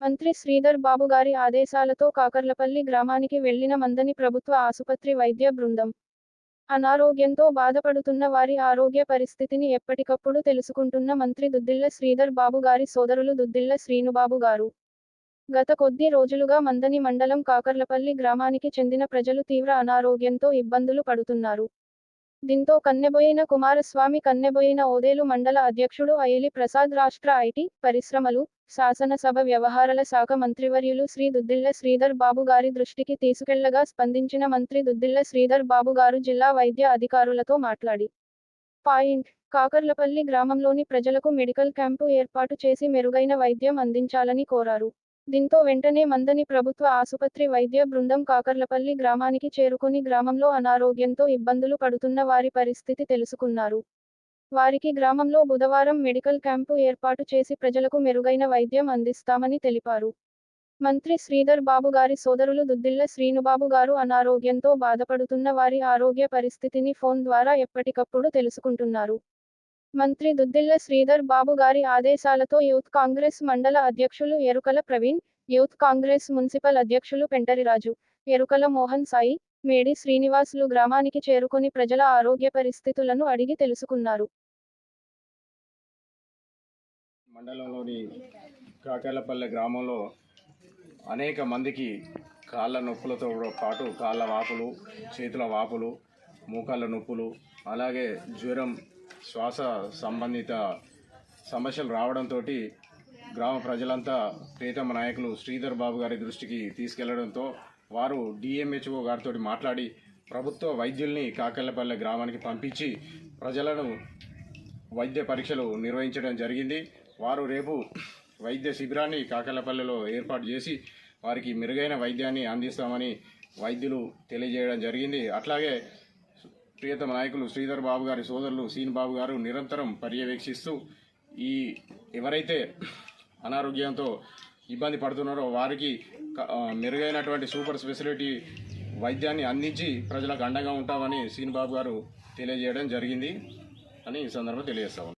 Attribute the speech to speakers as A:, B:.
A: మంత్రి శ్రీధర్ బాబు గారి ఆదేశాలతో కాకర్లపల్లి గ్రామానికి వెళ్లిన మందని ప్రభుత్వ ఆసుపత్రి వైద్య బృందం. అనారోగ్యంతో బాధపడుతున్న వారి ఆరోగ్య పరిస్థితిని ఎప్పటికప్పుడు తెలుసుకుంటున్న మంత్రి దుద్దిళ్ల శ్రీధర్ బాబు గారి సోదరులు దుద్దిళ్ల శ్రీనుబాబు గారు గత కొద్ది రోజులుగా మందని మండలం కాకర్లపల్లి గ్రామానికి చెందిన ప్రజలు తీవ్ర అనారోగ్యంతో ఇబ్బందులు పడుతున్నారు. దీంతో కన్నెబోయిన కుమారస్వామి కన్నెబోయిన ఓదేలు మండల అధ్యక్షుడు అయేలి ప్రసాద్, రాష్ట్ర ఐటీ, పరిశ్రమలు, శాసనసభ వ్యవహారాల శాఖ మంత్రివర్యులు శ్రీ దుద్దిళ్ల శ్రీధర్ బాబు గారి దృష్టికి తీసుకెళ్లగా స్పందించిన మంత్రి దుద్దిళ్ల శ్రీధర్ బాబు గారు జిల్లా వైద్య అధికారులతో మాట్లాడి కాకర్లపల్లి గ్రామంలోని ప్రజలకు మెడికల్ క్యాంపు ఏర్పాటు చేసి మెరుగైన వైద్యం అందించాలని కోరారు. దీంతో వెంటనే మందని ప్రభుత్వ ఆసుపత్రి వైద్య బృందం కాకర్లపల్లి గ్రామానికి చేరుకుని గ్రామంలో అనారోగ్యంతో ఇబ్బందులు పడుతున్న వారి పరిస్థితి తెలుసుకున్నారు. వారికి గ్రామంలో బుధవారం మెడికల్ క్యాంపు ఏర్పాటు చేసి ప్రజలకు మెరుగైన వైద్యం అందిస్తామని తెలిపారు. మంత్రి శ్రీధర్ బాబు గారి సోదరులు దుద్దిళ్ల శ్రీనుబాబు గారు అనారోగ్యంతో బాధపడుతున్న వారి ఆరోగ్య పరిస్థితిని ఫోన్ ద్వారా ఎప్పటికప్పుడు తెలుసుకుంటున్నారు. మంత్రి దుద్దిళ్ల శ్రీధర్ బాబు గారి ఆదేశాలతో యూత్ కాంగ్రెస్ మండల అధ్యక్షులు ఎరుకల ప్రవీణ్, యూత్ కాంగ్రెస్ మున్సిపల్ అధ్యక్షులు పెంటరిరాజు, ఎరుకల మోహన్ సాయి, మేడి శ్రీనివాసులు గ్రామానికి చేరుకొని ప్రజల ఆరోగ్య పరిస్థితులను అడిగి తెలుసుకున్నారు.
B: మండలంలోని కాకర్లపల్లి గ్రామంలో అనేక మందికి కాళ్ళ నొప్పులతో పాటు కాళ్ళ వాపులు, చేతుల వాపులు, మోకాళ్ళ నొప్పులు, అలాగే జ్వరం, శ్వాస సంబంధిత సమస్యలు రావడంతో గ్రామ ప్రజలంతా ప్రియతమ నాయకులు శ్రీధర్ బాబు గారి దృష్టికి తీసుకెళ్లడంతో వారు డిఎంహెచ్ఓ గారితో మాట్లాడి ప్రభుత్వ వైద్యుల్ని కాకర్లపల్లి గ్రామానికి పంపించి ప్రజలను వైద్య పరీక్షలు నిర్వహించడం జరిగింది. వారు రేపు వైద్య శిబిరాన్ని కాకర్లపల్లిలో ఏర్పాటు చేసి వారికి మెరుగైన వైద్యాన్ని అందిస్తామని వైద్యులు తెలియజేయడం జరిగింది. అట్లాగే ప్రియతమ నాయకులు శ్రీధర్ బాబు గారి సోదరులు సీన్ బాబు గారు నిరంతరం పర్యవేక్షిస్తూ ఎవరైతే అనారోగ్యంతో ఇబ్బంది పడుతున్నారో వారికి మెరుగైనటువంటి సూపర్ స్పెషాలిటీ వైద్యాన్ని అందించి ప్రజలకు అండగా ఉంటామని సీన్ బాబు గారు తెలియజేయడం జరిగింది అని ఈ సందర్భంగా తెలియజేస్తాము.